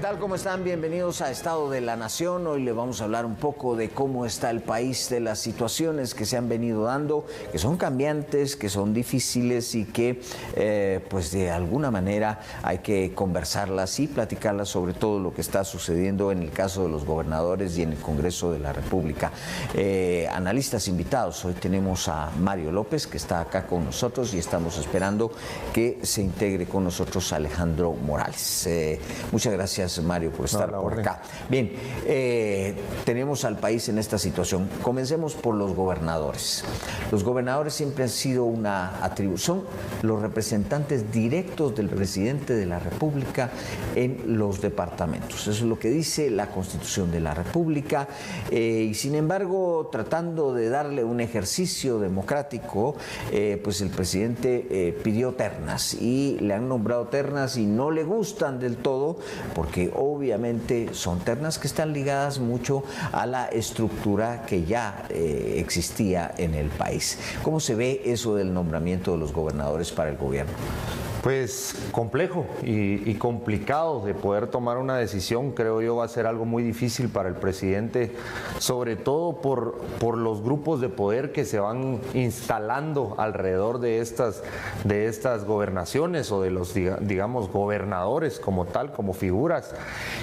tal? ¿Cómo están? Bienvenidos a Estado de la Nación. Hoy le vamos a hablar un poco de cómo está el país, de las situaciones que se han venido dando, que son cambiantes, que son difíciles y que pues de alguna manera hay que conversarlas y platicarlas sobre todo lo que está sucediendo en el caso de los gobernadores y en el Congreso de la República. Analistas invitados, hoy tenemos a Mario López, que está acá con nosotros, y estamos esperando que se integre con nosotros Alejandro Morales. Muchas gracias, Mario, por estar por acá. Bien, tenemos al país en esta situación. Comencemos por los gobernadores. Los gobernadores siempre han sido una atribución, los representantes directos del presidente de la República en los departamentos. Eso es lo que dice la Constitución de la República, y sin embargo, tratando de darle un ejercicio democrático, pues el presidente pidió ternas y le han nombrado ternas y no le gustan del todo, porque obviamente son ternas que están ligadas mucho a la estructura que ya existía en el país. ¿Cómo se ve eso del nombramiento de los gobernadores para el gobierno? Pues complejo y complicado de poder tomar una decisión. Creo yo va a ser algo muy difícil para el presidente, sobre todo por los grupos de poder que se van instalando alrededor de estas gobernaciones o de los, digamos, gobernadores como tal, como figuras.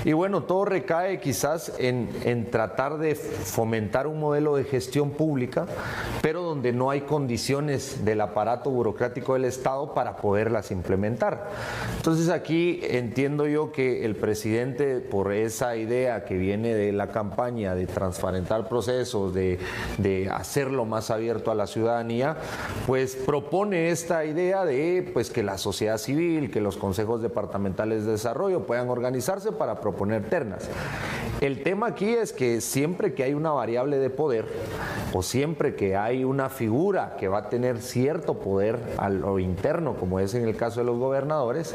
Y bueno, todo recae quizás en tratar de fomentar un modelo de gestión pública, pero donde no hay condiciones del aparato burocrático del Estado para poderlas implementar. Entonces aquí entiendo yo que el presidente, por esa idea que viene de la campaña de transparentar procesos, de hacerlo más abierto a la ciudadanía, pues propone esta idea de pues que la sociedad civil, que los consejos departamentales de desarrollo puedan organizarse para proponer ternas. El tema aquí es que siempre que hay una variable de poder o siempre que hay una figura que va a tener cierto poder a lo interno, como es en el caso de los gobernadores,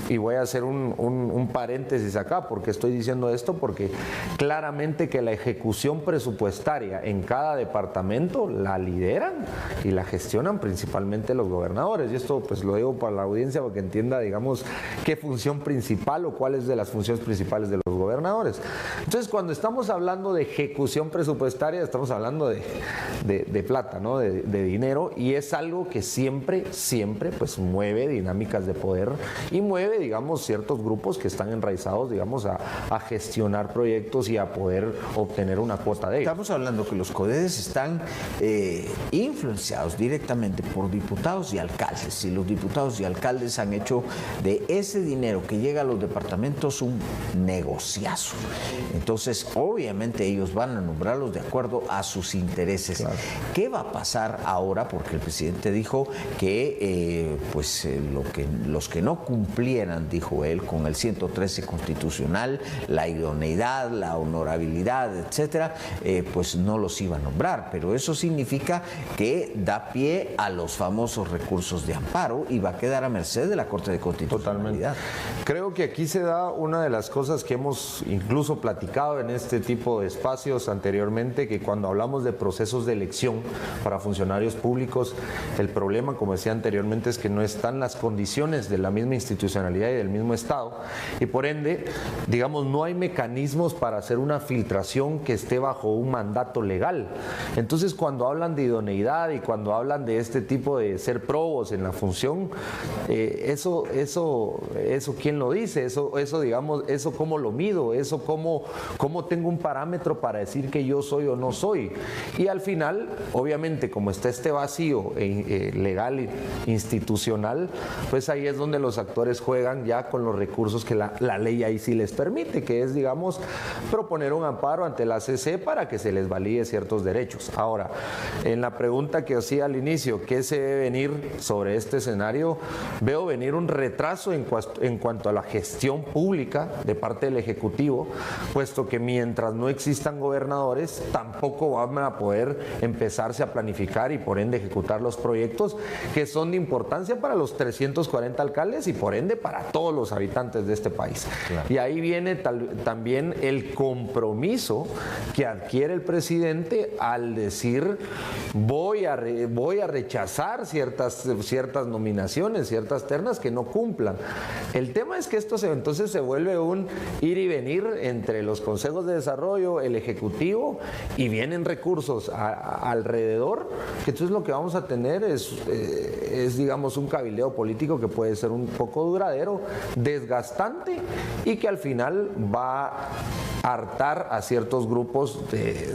y voy a hacer un paréntesis acá, porque estoy diciendo esto, porque claramente que la ejecución presupuestaria en cada departamento la lideran y la gestionan principalmente los gobernadores, y esto pues lo digo para la audiencia para que entienda, digamos, qué función principal o cuáles de las funciones principales de los gobernadores. Entonces, cuando estamos hablando de ejecución presupuestaria, estamos hablando de plata, ¿no? De dinero, y es algo que siempre pues mueve dinámicas de poder y mueve, digamos, ciertos grupos que están enraizados, digamos, a gestionar proyectos y a poder obtener una cuota de ellos. Estamos hablando que los CODEDES están influenciados directamente por diputados y alcaldes, y los diputados y alcaldes han hecho de ese dinero que llega a los departamentos un negociazo. Entonces, obviamente ellos van a nombrarlos de acuerdo a sus intereses. Claro. ¿Qué va a pasar ahora? Porque el presidente dijo que los que no cumplieran, dijo él, con el 113 constitucional, la idoneidad, la honorabilidad, etcétera, pues no los iba a nombrar. Pero eso significa que da pie a los famosos recursos de amparo y va a quedar a merced de la Corte de Constitucionalidad. Totalmente. Creo que aquí se da una de las cosas que hemos incluso platicado en este tipo de espacios anteriormente, que cuando hablamos de procesos de elección para funcionarios públicos, el problema, como decía anteriormente, es que no están las condiciones de la misma institucionalidad y del mismo Estado, y por ende, digamos, no hay mecanismos para hacer una filtración que esté bajo un mandato legal. Entonces, cuando hablan de idoneidad y cuando hablan de este tipo de ser probos en la función, eso ¿quién lo dice? Eso digamos, eso ¿cómo lo mido? Eso ¿cómo tengo un parámetro para decir que yo soy o no soy? Y al final, obviamente, como está este vacío legal e institucional, pues ahí es donde los actores juegan ya con los recursos que la ley ahí sí les permite, que es, digamos, proponer un amparo ante la CC para que se les valide ciertos derechos. Ahora, en la pregunta que hacía al inicio, ¿qué se debe venir sobre este escenario? Veo venir un retraso en cuanto a la gestión pública de parte del Ejecutivo, ejecutivo, puesto que mientras no existan gobernadores, tampoco van a poder empezarse a planificar y por ende ejecutar los proyectos que son de importancia para los 340 alcaldes y por ende para todos los habitantes de este país. Claro. Y ahí viene también el compromiso que adquiere el presidente al decir voy a rechazar ciertas nominaciones, ciertas ternas que no cumplan. El tema es que esto entonces se vuelve un ir y venir entre los consejos de desarrollo, el ejecutivo, y vienen recursos alrededor, que entonces lo que vamos a tener es digamos un cabildeo político que puede ser un poco duradero, desgastante y que al final va a hartar a ciertos grupos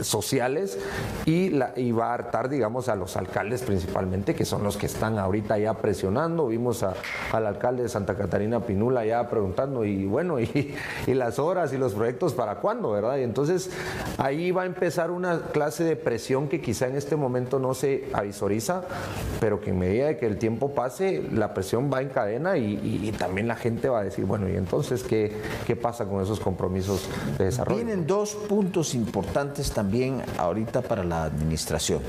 sociales y va a hartar, digamos, a los alcaldes principalmente, que son los que están ahorita ya presionando. Vimos al alcalde de Santa Catarina Pinula ya preguntando, y bueno, y las horas y los proyectos para cuándo, ¿verdad? Y entonces ahí va a empezar una clase de presión que quizá en este momento no se avisoriza, pero que en medida de que el tiempo pase, la presión va en cadena y también la gente va a decir, bueno, ¿y entonces qué pasa con esos compromisos de desarrollo? Vienen dos puntos importantes también ahorita para la administración.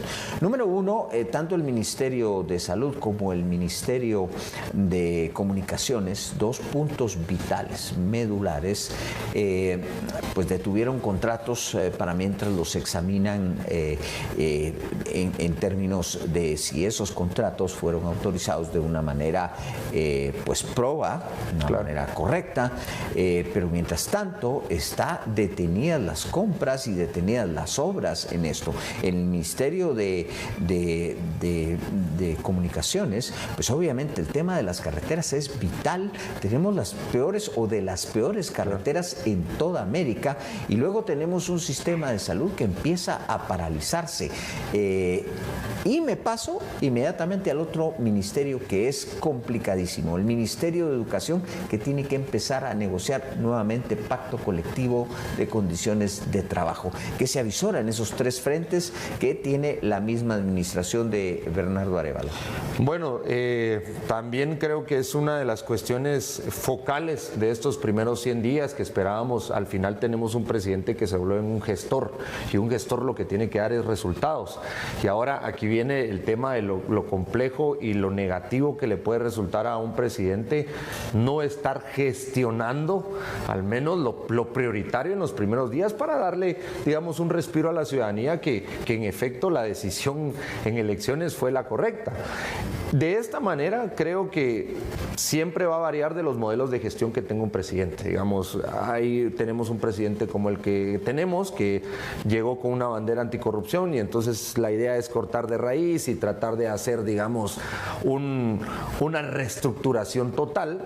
Número uno, tanto el Ministerio de Salud como el Ministerio de Comunicaciones, dos puntos vitales, medulares, pues detuvieron contratos para mientras los examinan en términos de si esos contratos fueron autorizados de una manera pues proba, una manera correcta, pero mientras tanto está detenidas las compras y detenidas las obras en esto. El Ministerio de Comunicaciones, pues obviamente el tema de las carreteras es vital. Tenemos las peores o de las peores carreteras en toda América y luego tenemos un sistema de salud que empieza a paralizarse. Y me paso inmediatamente al otro ministerio que es complicadísimo, el Ministerio de Educación, que tiene que empezar a negociar nuevamente pacto colectivo de condiciones de trabajo, que se avisora en esos tres frentes que tiene la misma administración de Bernardo Arévalo. Bueno, también creo que es una de las cuestiones focales de estos primeros 100 días que esperábamos. Al final tenemos un presidente que se vuelve un gestor, y un gestor lo que tiene que dar es resultados. Y ahora aquí viene el tema de lo complejo y lo negativo que le puede resultar a un presidente no estar gestionando al menos lo prioritario en los primeros días para darle, digamos, un respiro a la ciudadanía que en efecto la decisión en elecciones fue la correcta. De esta manera creo que siempre va a variar de los modelos de gestión que tenga un presidente. Digamos, ahí tenemos un presidente como el que tenemos, que llegó con una bandera anticorrupción y entonces la idea es cortar de raíz y tratar de hacer, digamos, una reestructuración total,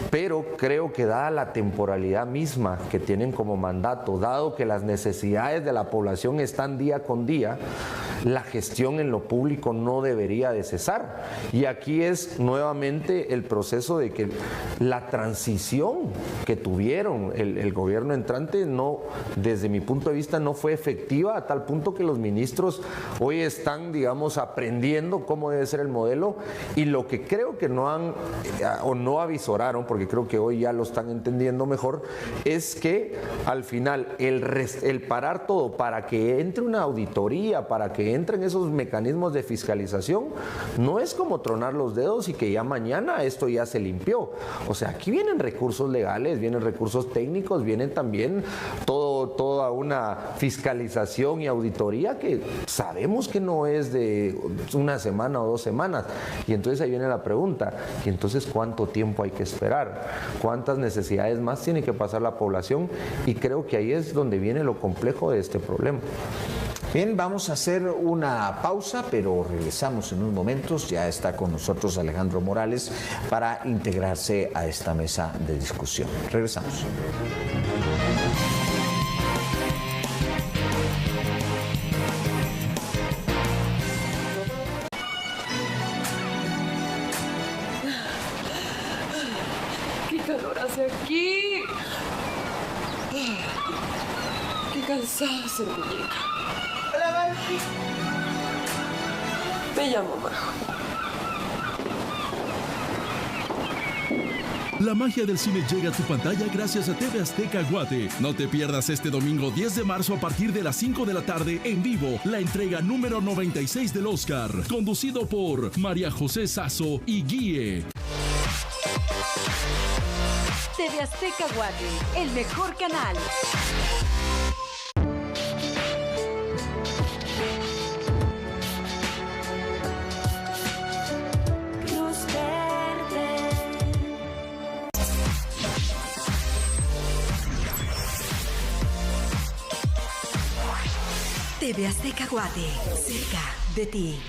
pero creo que dada la temporalidad misma que tienen como mandato, dado que las necesidades de la población están día con día, la gestión en lo público no debería de cesar. Y aquí es nuevamente el proceso de que la transición que tuvieron el gobierno entrante no, desde mi punto de vista, no fue efectiva, a tal punto que los ministros hoy están, digamos, aprendiendo cómo debe ser el modelo, y lo que creo que no han o no avisoraron, porque creo que hoy ya lo están entendiendo mejor, es que al final el parar todo para que entre una auditoría, para que entren esos mecanismos de fiscalización, no es como tronar los dedos y que ya mañana esto ya se limpió. O sea, aquí vienen recursos legales, vienen recursos técnicos, vienen también toda una fiscalización y auditoría que sabemos que no es de una semana o 2 semanas. Y entonces ahí viene la pregunta, ¿y entonces cuánto tiempo hay que esperar? ¿Cuántas necesidades más tiene que pasar la población? Y creo que ahí es donde viene lo complejo de este problema. Bien, vamos a hacer una pausa, pero regresamos en unos momentos. Ya está con nosotros Alejandro Morales para integrarse a esta mesa de discusión. Regresamos. ¡Qué calor hace aquí! ¡Qué cansada se muñeca! Hola, Barbie. Me llamo Majo. La magia del cine llega a tu pantalla gracias a TV Azteca Guate. No te pierdas este domingo 10 de marzo a partir de las 5 de la tarde en vivo la entrega número 96 del Oscar, conducido por María José Sasso y Guille. TV Azteca Guate, el mejor canal. TV Azteca Guate, cerca de ti.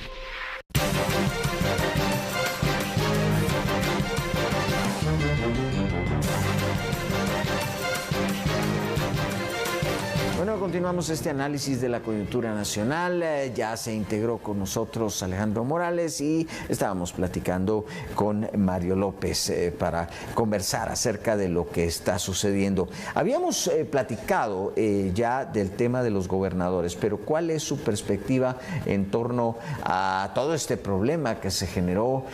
Bueno, continuamos este análisis de la coyuntura nacional. Ya se integró con nosotros Alejandro Morales y estábamos platicando con Mario López para conversar acerca de lo que está sucediendo. Habíamos platicado ya del tema de los gobernadores, pero ¿cuál es su perspectiva en torno a todo este problema que se generó,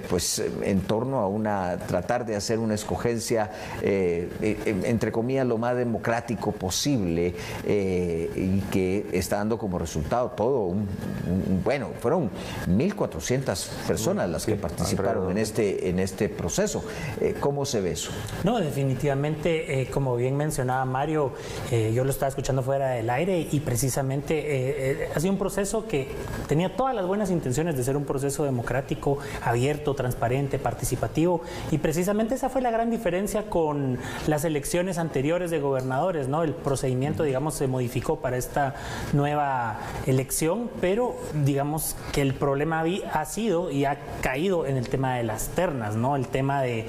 pues en torno a tratar de hacer una escogencia, entre comillas, lo más democrático posible? Y que está dando como resultado todo bueno, fueron 1.400 personas las que participaron en este proceso. ¿Cómo se ve eso? No, definitivamente, como bien mencionaba Mario, yo lo estaba escuchando fuera del aire y precisamente ha sido un proceso que tenía todas las buenas intenciones de ser un proceso democrático, abierto, transparente, participativo, y precisamente esa fue la gran diferencia con las elecciones anteriores de gobernadores, ¿no? El procedimiento, digamos, se modificó para esta nueva elección, pero digamos que el problema ha sido y ha caído en el tema de las ternas, ¿no? El tema de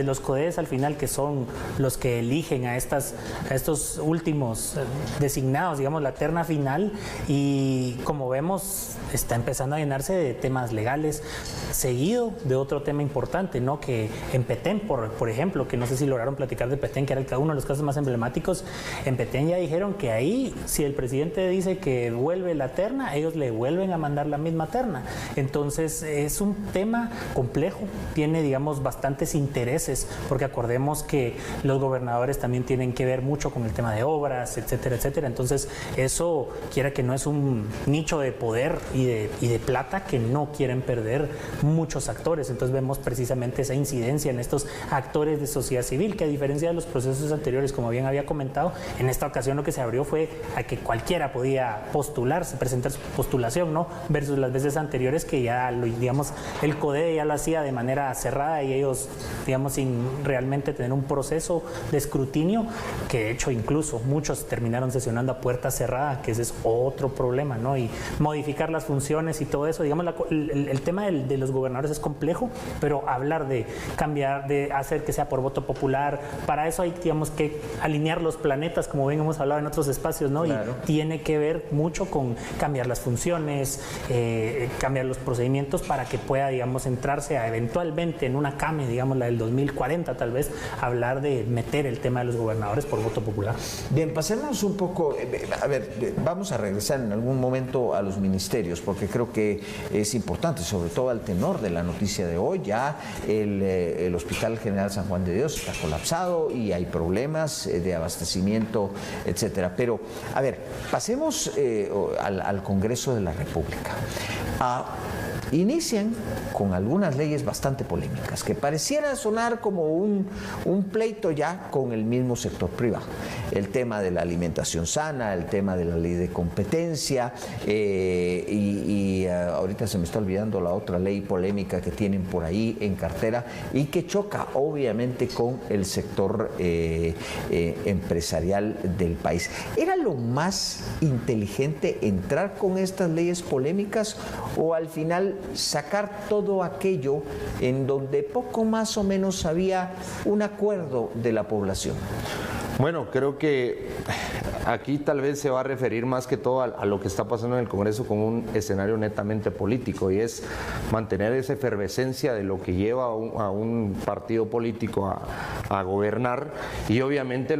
los CODES al final, que son los que eligen a estos últimos designados, digamos, la terna final, y como vemos está empezando a llenarse de temas legales, seguido de otro tema importante, ¿no? Que en Petén, por ejemplo, que no sé si lograron platicar de Petén, que era uno de los casos más emblemáticos. En Petén ya dijeron que ahí, si el presidente dice que vuelve la terna, ellos le vuelven a mandar la misma terna. Entonces es un tema complejo, tiene, digamos, bastantes intereses, porque acordemos que los gobernadores también tienen que ver mucho con el tema de obras, etcétera, etcétera. Entonces eso, quiera que no, es un nicho de poder y de plata que no quieren perder muchos actores. Entonces vemos precisamente esa incidencia en estos actores de sociedad civil, que a diferencia de los procesos anteriores, como bien había comentado, en esta ocasión lo que se abrió fue a que cualquiera podía postularse, presentar su postulación, ¿no? Versus las veces anteriores que ya, digamos, el CODE ya lo hacía de manera cerrada y ellos, digamos, sin realmente tener un proceso de escrutinio, que de hecho incluso muchos terminaron sesionando a puerta cerrada, que ese es otro problema, ¿no? Y modificar las funciones y todo eso, digamos, el tema de los gobernadores es complejo, pero hablar de cambiar, de hacer que sea por voto popular, para eso hay, digamos, que alinear los planetas, como bien hemos hablado en otros espacios, ¿no? Claro. Y tiene que ver mucho con cambiar las funciones, cambiar los procedimientos para que pueda, digamos, entrarse a eventualmente en una CAME, digamos, la del 2040 tal vez, hablar de meter el tema de los gobernadores por voto popular. Bien, pasemos un poco, a ver, vamos a regresar en algún momento a los ministerios, porque creo que es importante, sobre todo al tenor de la noticia de hoy. Ya el Hospital General San Juan de Dios está colapsado y hay problemas de abastecimiento, etcétera. Pero, a ver, pasemos al Congreso de la República. Inician con algunas leyes bastante polémicas, que pareciera sonar como un pleito ya con el mismo sector privado. El tema de la alimentación sana, el tema de la ley de competencia, ahorita se me está olvidando la otra ley polémica que tienen por ahí en cartera y que choca obviamente con el sector empresarial del país. ¿Era lo más inteligente entrar con estas leyes polémicas o al final sacar todo aquello en donde poco más o menos había un acuerdo de la población? Bueno, creo que aquí tal vez se va a referir más que todo a lo que está pasando en el Congreso como un escenario netamente político, y es mantener esa efervescencia de lo que lleva a un partido político a gobernar, y obviamente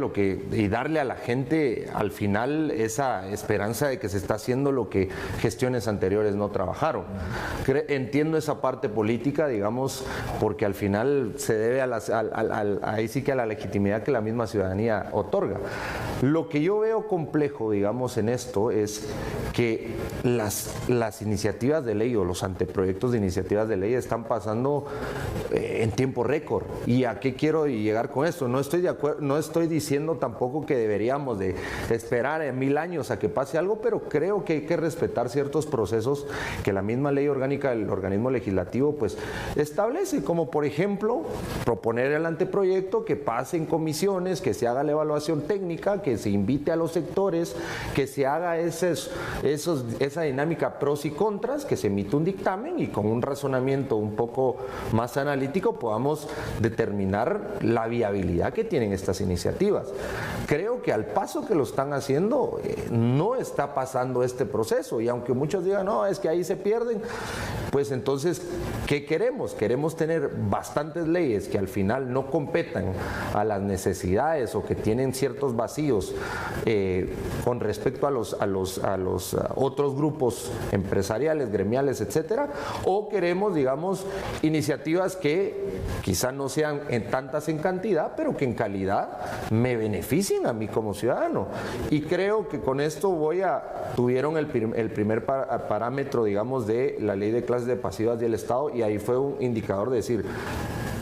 y darle a la gente al final esa esperanza de que se está haciendo lo que gestiones anteriores no trabajaron. Entiendo esa parte política, digamos, porque al final se debe ahí sí que a la legitimidad que la misma ciudadanía otorga. Lo que yo veo complejo, digamos, en esto es que las iniciativas de ley o los anteproyectos de iniciativas de ley están pasando en tiempo récord. ¿Y a qué quiero llegar con esto? No estoy diciendo tampoco que deberíamos de esperar 1000 años a que pase algo, pero creo que hay que respetar ciertos procesos que la misma ley orgánica del organismo legislativo pues establece, como por ejemplo proponer el anteproyecto, que pase en comisiones, que se haga la evaluación técnica, que se invite a los sectores, que se haga esa dinámica pros y contras, que se emite un dictamen y con un razonamiento un poco más analítico podamos determinar la viabilidad que tienen estas iniciativas. Creo que al paso que lo están haciendo no está pasando este proceso, y aunque muchos digan, no, es que ahí se pierden, pues entonces, ¿qué queremos? Queremos tener bastantes leyes que al final no competan a las necesidades o que tienen ciertos vacíos con respecto a los otros grupos empresariales, gremiales, etcétera, o queremos, digamos, iniciativas que quizá no sean tantas en cantidad, pero que en calidad me beneficien a mí como ciudadano. Y creo que con esto tuvieron el primer parámetro, digamos, de la ley de clases de pasivas del Estado, y ahí fue un indicador de decir,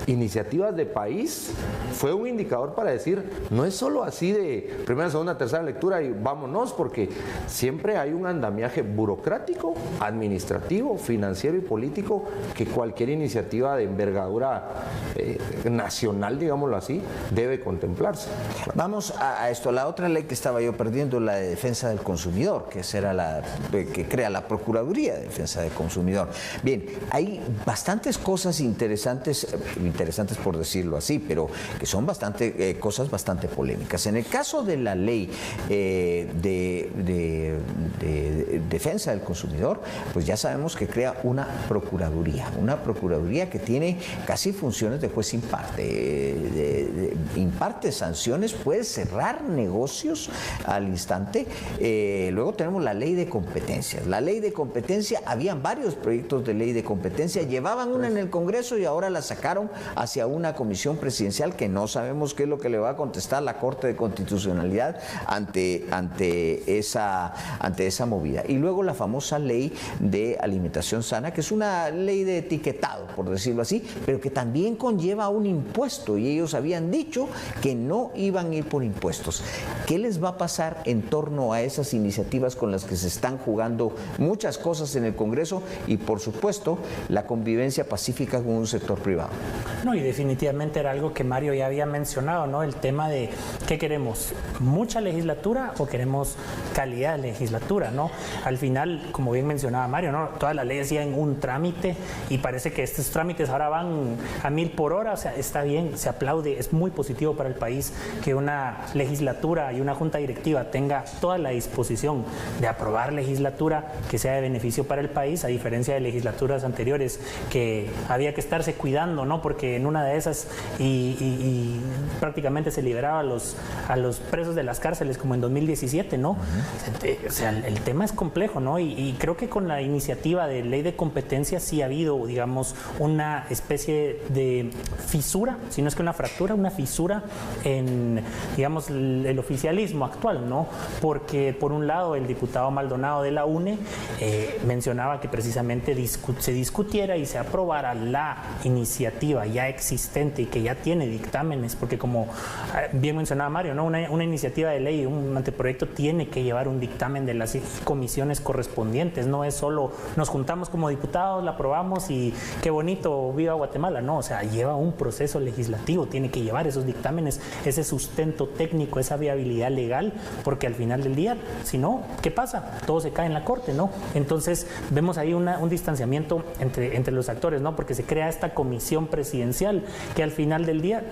iniciativas de país, fue un indicador para decir, no es solo así de primera, segunda, tercera lectura y vámonos, porque siempre hay un andamiaje burocrático, administrativo, financiero y político que cualquier iniciativa de envergadura nacional, digámoslo así, debe contemplarse. Vamos a esto, la otra ley que estaba yo perdiendo, la de defensa del consumidor, que será la que crea la Procuraduría de Defensa del Consumidor. Bien, hay bastantes cosas interesantes por decirlo así, pero que son cosas bastante polémicas. En el caso de la ley de defensa del consumidor, pues ya sabemos que crea una procuraduría que tiene casi funciones de juez imparte sanciones, puede cerrar negocios al instante. Luego tenemos la ley de competencias. La ley de competencia, habían varios proyectos de ley de competencia, llevaban una en el Congreso y ahora la sacaron hacia una comisión presidencial que no sabemos qué es lo que le va a contestar la Corte de Constitucionalidad ante esa movida. Y luego la famosa ley de alimentación sana, que es una ley de etiquetado, por decirlo así, pero que también conlleva un impuesto, y ellos habían dicho que no iban a ir por impuestos. ¿Qué les va a pasar en torno a esas iniciativas con las que se están jugando muchas cosas en el Congreso y, por supuesto, la convivencia pacífica con un sector privado? No, y definitivamente era algo que Mario ya había mencionado, ¿no? El tema de ¿qué queremos? ¿Mucha legislatura o queremos calidad de legislatura, ¿no? Al final, como bien mencionaba Mario, ¿no? Todas las leyes siguen un trámite y parece que estos trámites ahora van a 1000 por hora, o sea, está bien, se aplaude, es muy positivo para el país que una legislatura y una junta directiva tenga toda la disposición de aprobar legislatura que sea de beneficio para el país, a diferencia de legislaturas anteriores que había que estarse cuidando, ¿no? Porque en una de esas y prácticamente se liberaba a los presos de las cárceles como en 2017, ¿no? O sea, el tema es complejo, ¿no? Y creo que con la iniciativa de ley de competencia sí ha habido, digamos, una especie de fisura, si no es que una fractura, una fisura en, digamos, el oficialismo actual, ¿no? Porque por un lado el diputado Maldonado de la UNE mencionaba que precisamente se discutiera y se aprobara la iniciativa ya existente y que ya tiene dictámenes, porque como bien mencionaba Mario, ¿no? Una iniciativa de ley, un anteproyecto tiene que llevar un dictamen de las comisiones correspondientes, no es solo nos juntamos como diputados, la aprobamos y qué bonito, viva Guatemala, no, o sea, lleva un proceso legislativo, tiene que llevar esos dictámenes, ese sustento técnico, esa viabilidad legal, porque al final del día, si no, ¿qué pasa? Todo se cae en la Corte, ¿no? Entonces vemos ahí un distanciamiento entre los actores, ¿no? Porque se crea esta comisión presidencial que al final del día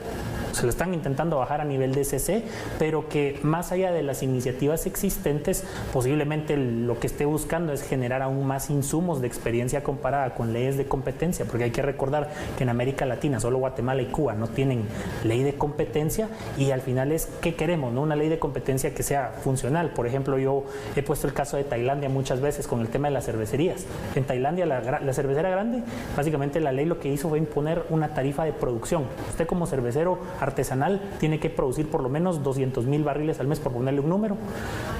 se lo están intentando bajar a nivel de CC, pero que más allá de las iniciativas existentes, posiblemente lo que esté buscando es generar aún más insumos de experiencia comparada con leyes de competencia, porque hay que recordar que en América Latina solo Guatemala y Cuba no tienen ley de competencia, y al final es ¿qué queremos? ¿No? Una ley de competencia que sea funcional. Por ejemplo, yo he puesto el caso de Tailandia muchas veces con el tema de las cervecerías. En Tailandia la cervecera grande, básicamente la ley lo que hizo fue imponer una tarifa de producción. Usted como cervecero artesanal tiene que producir por lo menos 200,000 barriles al mes, por ponerle un número,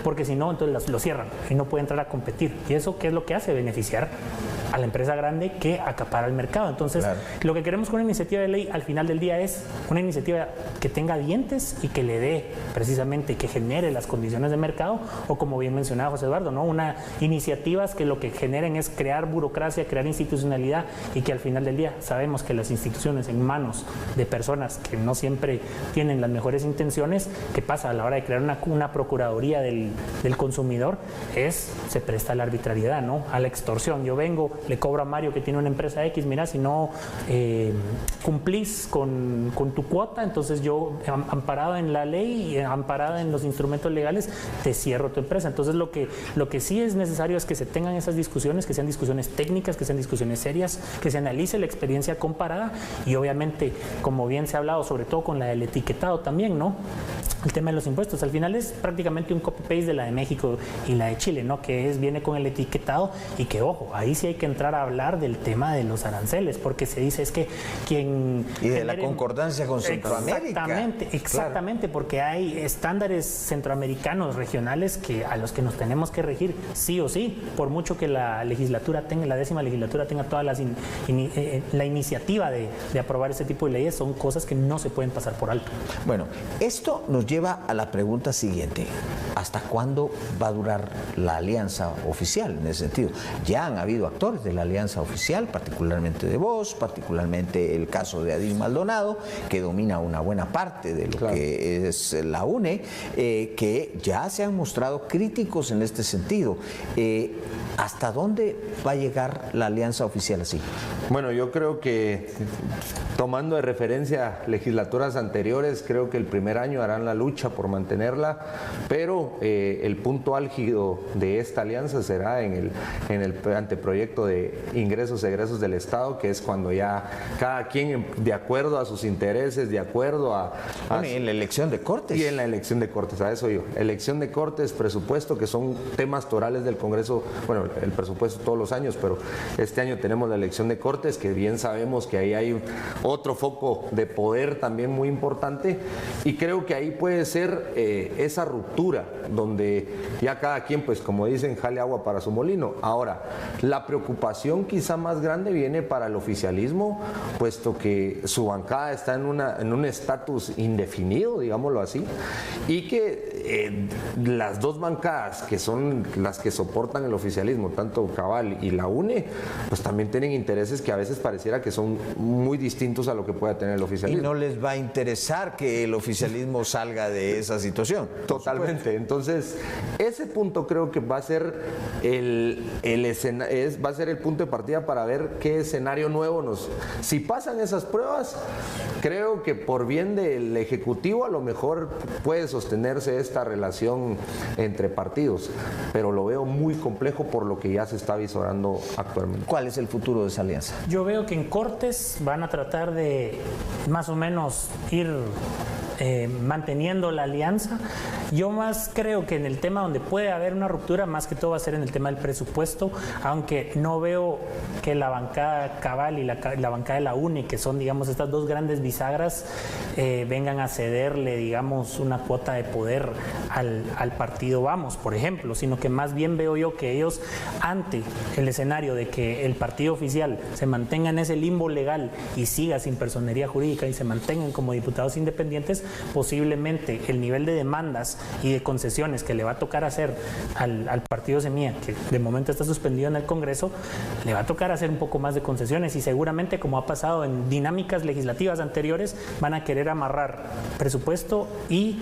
porque si no, entonces lo cierran y no puede entrar a competir. ¿Y eso qué es lo que hace? Beneficiar a la empresa grande que acapara el mercado. Entonces, lo que queremos con una iniciativa de ley al final del día es una iniciativa que tenga dientes y que le dé precisamente, que genere las condiciones de mercado, o como bien mencionaba José Eduardo, ¿no? Una iniciativas que lo que generen es crear burocracia, crear institucionalidad, y que al final del día sabemos que las instituciones en manos de personas que no siempre tienen las mejores intenciones, ¿qué pasa a la hora de crear una procuraduría del consumidor? Se presta a la arbitrariedad, ¿no? A la extorsión. Yo vengo, le cobro a Mario que tiene una empresa X, mira, si no cumplís con tu cuota, entonces yo, amparado en la ley y amparado en los instrumentos legales, te cierro tu empresa. Entonces lo que sí es necesario es que se tengan esas discusiones, que sean discusiones técnicas, que sean discusiones serias, que se analice la experiencia comparada, y obviamente, como bien se ha hablado, sobre todo con la del etiquetado también, ¿no? El tema de los impuestos, al final es prácticamente un copy-paste de la de México y la de Chile, ¿no? Que viene con el etiquetado, y que, ojo, ahí sí hay que entrar a hablar del tema de los aranceles, porque se dice es que quien... Y de la concordancia con Centroamérica. Exactamente, porque hay estándares centroamericanos regionales a los que nos tenemos que regir sí o sí, por mucho que la legislatura tenga, la 10ª legislatura tenga toda la iniciativa de aprobar ese tipo de leyes, son cosas que no se pueden pasar por alto. Bueno, esto nos lleva a la pregunta siguiente: ¿hasta cuándo va a durar la alianza oficial en ese sentido? Ya han habido actores de la alianza oficial, particularmente de vos, particularmente el caso de Adil Maldonado, que domina una buena parte de lo que es la UNE, que ya se han mostrado críticos en este sentido. ¿Hasta dónde va a llegar la alianza oficial así? Bueno, yo creo que, tomando de referencia legislaturas anteriores, creo que el primer año harán la lucha por mantenerla, pero el punto álgido de esta alianza será en el anteproyecto de ingresos y egresos del Estado, que es cuando ya cada quien, de acuerdo a sus intereses, de acuerdo a bueno, y en la elección de Cortes. Y en la elección de Cortes, a eso yo. Elección de Cortes, presupuesto, que son temas torales del Congreso, bueno, el presupuesto todos los años, pero este año tenemos la elección de Cortes, que bien sabemos que ahí hay otro foco de poder también muy importante, y creo que ahí puede ser esa ruptura donde ya cada quien, pues como dicen, jale agua para su molino. Ahora, la preocupación quizá más grande viene para el oficialismo, puesto que su bancada está en un estatus indefinido, digámoslo así, y que las dos bancadas que son las que soportan el oficialismo, tanto Cabal y la UNE, pues también tienen intereses que a veces pareciera que son muy distintos a lo que pueda tener el oficialismo. Y no les va a interesar que el oficialismo salga de esa situación. Totalmente. Entonces, ese punto creo que va a ser va a ser el punto de partida para ver qué escenario nuevo si pasan esas pruebas, creo que por bien del Ejecutivo a lo mejor puede sostenerse esta relación entre partidos, pero lo veo muy complejo por lo que ya se está visorando actualmente. ¿Cuál es el futuro de esa alianza? Yo veo que en Cortes van a tratar de más o menos ir manteniendo la alianza. Yo más creo que en el tema donde puede haber una ruptura, más que todo va a ser en el tema del presupuesto, aunque no veo que la bancada Cabal y la bancada de la UNE, que son, digamos, estas dos grandes bisagras, vengan a cederle, digamos, una cuota de poder al partido Vamos, por ejemplo, sino que más bien veo yo que ellos, ante el escenario de que el partido oficial se mantenga en ese limbo legal y siga sin personería jurídica y se mantengan como diputados independientes, posiblemente el nivel de demandas y de concesiones que le va a tocar hacer al partido Semilla, que de momento está suspendido en el Congreso, le va a tocar hacer un poco más de concesiones, y seguramente, como ha pasado en dinámicas legislativas anteriores, van a querer amarrar presupuesto y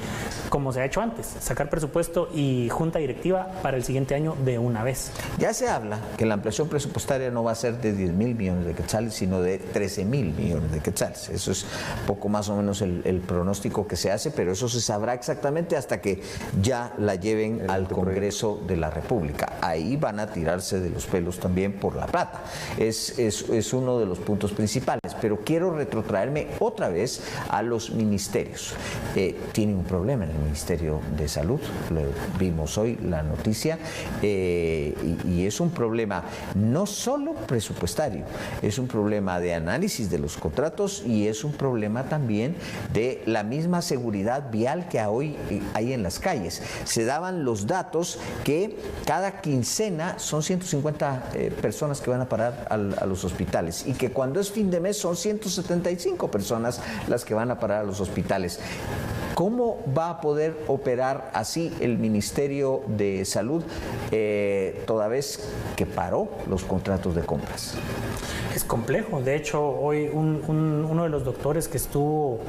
como se ha hecho antes, sacar presupuesto y junta directiva para el siguiente año de una vez. Ya se habla que la ampliación presupuestaria no va a ser de 10.000 millones de quetzales, sino de 13.000 millones de quetzales. Eso es poco más o menos el pronóstico que se hace, pero eso se sabrá exactamente hasta que ya la lleven al Congreso de la República. Ahí van a tirarse de los pelos también por la plata. Es uno de los puntos principales, pero quiero retrotraerme otra vez a los ministerios. Tienen un problema en el Ministerio de Salud, lo vimos hoy la noticia, y es un problema no solo presupuestario, es un problema de análisis de los contratos y es un problema también de la misma seguridad vial que hoy hay en las calles. Se daban los datos que cada quincena son 150 personas que van a parar a los hospitales y que cuando es fin de mes son 175 personas las que van a parar a los hospitales. ¿Cómo va a poder operar así el Ministerio de Salud toda vez que paró los contratos de compras? Es complejo. De hecho, hoy uno de los doctores que estuvo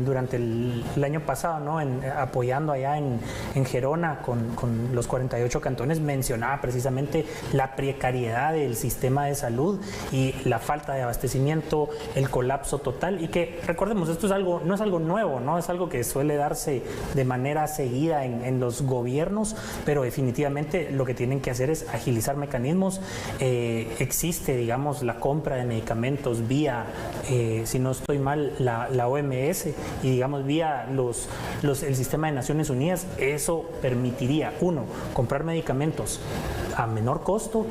durante el año pasado, ¿no?, apoyando allá en Gerona con los 48 cantones, mencionaba precisamente la precariedad del sistema de salud y la falta de abastecimiento, el colapso total. Y que, recordemos, esto no es algo nuevo, ¿no? Es algo que suele darse de manera seguida en los gobiernos, pero definitivamente lo que tienen que hacer es agilizar mecanismos. Existe, digamos, la compra de medicamentos vía, si no estoy mal, la OMS y, digamos, vía el sistema de Naciones Unidas. Eso permitiría, uno, comprar medicamentos a menor costo,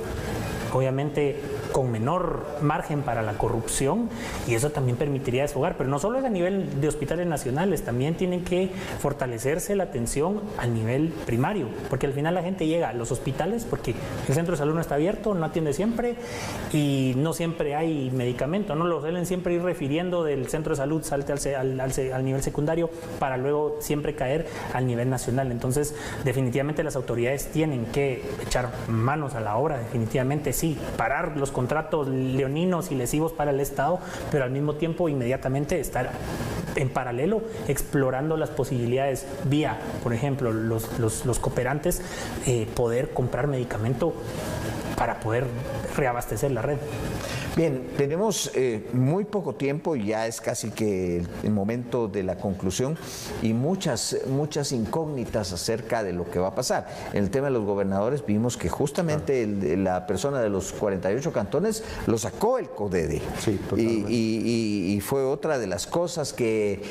obviamente con menor margen para la corrupción, y eso también permitiría desfogar, pero no solo es a nivel de hospitales nacionales, también tienen que fortalecerse la atención a nivel primario, porque al final la gente llega a los hospitales porque el centro de salud no está abierto, no atiende siempre y no siempre hay medicamento, no lo suelen siempre ir refiriendo del centro de salud, salte al nivel secundario para luego siempre caer al nivel nacional. Entonces, definitivamente las autoridades tienen que echar manos a la obra, definitivamente sí, parar los contratos leoninos y lesivos para el Estado, pero al mismo tiempo inmediatamente estar en paralelo explorando las posibilidades vía, por ejemplo, los cooperantes, poder comprar medicamento para poder reabastecer la red. Bien, tenemos muy poco tiempo, ya es casi que el momento de la conclusión y muchas incógnitas acerca de lo que va a pasar. En el tema de los gobernadores vimos que justamente la persona de los 48 cantones lo sacó el CODEDE. Sí, y fue otra de las cosas que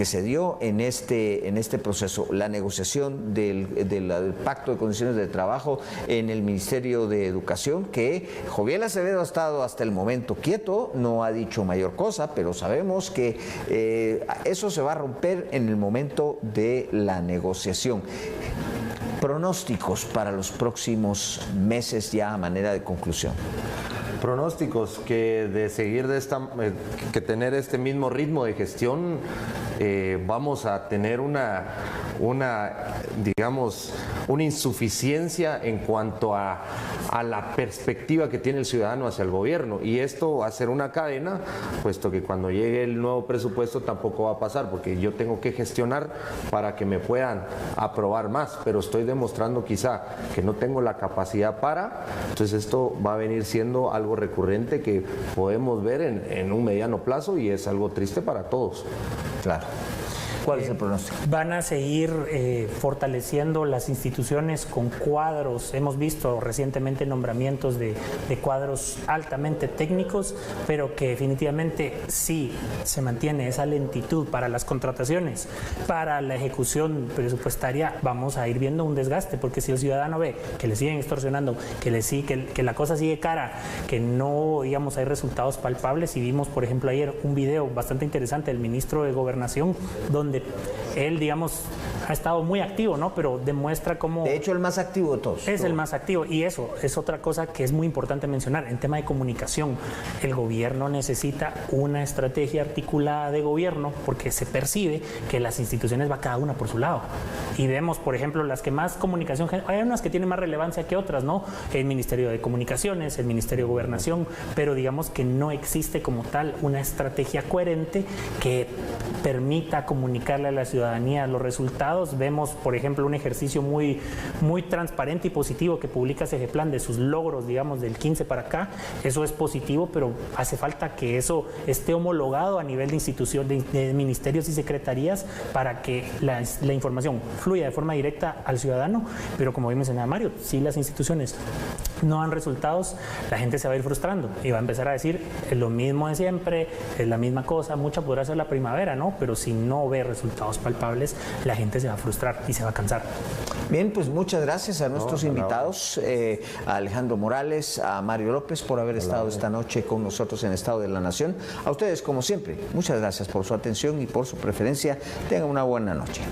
se dio en este proceso, la negociación del pacto de condiciones de trabajo en el Ministerio de Educación, que Joviel Acevedo ha estado hasta el momento quieto, no ha dicho mayor cosa, pero sabemos que eso se va a romper en el momento de la negociación. Pronósticos para los próximos meses ya a manera de conclusión. Pronósticos que de seguir que tener este mismo ritmo de gestión, vamos a tener digamos, una insuficiencia en cuanto a la perspectiva que tiene el ciudadano hacia el gobierno, y esto va a ser una cadena, puesto que cuando llegue el nuevo presupuesto tampoco va a pasar, porque yo tengo que gestionar para que me puedan aprobar más, pero estoy demostrando quizá que no tengo la capacidad entonces esto va a venir siendo algo recurrente que podemos ver en un mediano plazo, y es algo triste para todos. Claro. ¿Cuál es el pronóstico? Van a seguir fortaleciendo las instituciones con cuadros. Hemos visto recientemente nombramientos de cuadros altamente técnicos, pero que definitivamente sí se mantiene esa lentitud para las contrataciones, para la ejecución presupuestaria. Vamos a ir viendo un desgaste, porque si el ciudadano ve que le siguen extorsionando, que la cosa sigue cara, que no, digamos, hay resultados palpables. Y vimos, por ejemplo, ayer un video bastante interesante del ministro de Gobernación, donde él, digamos, ha estado muy activo, ¿no? Pero demuestra cómo... De hecho, el más activo de todos. Es el más activo, y eso es otra cosa que es muy importante mencionar. En tema de comunicación, el gobierno necesita una estrategia articulada de gobierno, porque se percibe que las instituciones va cada una por su lado. Y vemos, por ejemplo, las que más comunicación... Hay unas que tienen más relevancia que otras, ¿no? El Ministerio de Comunicaciones, el Ministerio de Gobernación, pero digamos que no existe como tal una estrategia coherente que permita comunicarle a la ciudadanía los resultados. Vemos, por ejemplo, un ejercicio muy transparente y positivo que publica Segeplan de sus logros, digamos, del 15 para acá. Eso es positivo, pero hace falta que eso esté homologado a nivel de instituciones, de ministerios y secretarías para que la información fluya de forma directa al ciudadano. Pero como bien mencionaba Mario, si las instituciones no dan resultados, la gente se va a ir frustrando y va a empezar a decir es lo mismo de siempre, es la misma cosa, mucha podrá ser la primavera, ¿no? Pero si no ve resultados palpables, la gente se va a frustrar y se va a cansar. Bien, pues muchas gracias a nuestros invitados, a Alejandro Morales, a Mario López por haber estado esta noche con nosotros en Estado de la Nación. A ustedes, como siempre, muchas gracias por su atención y por su preferencia. Tengan una buena noche.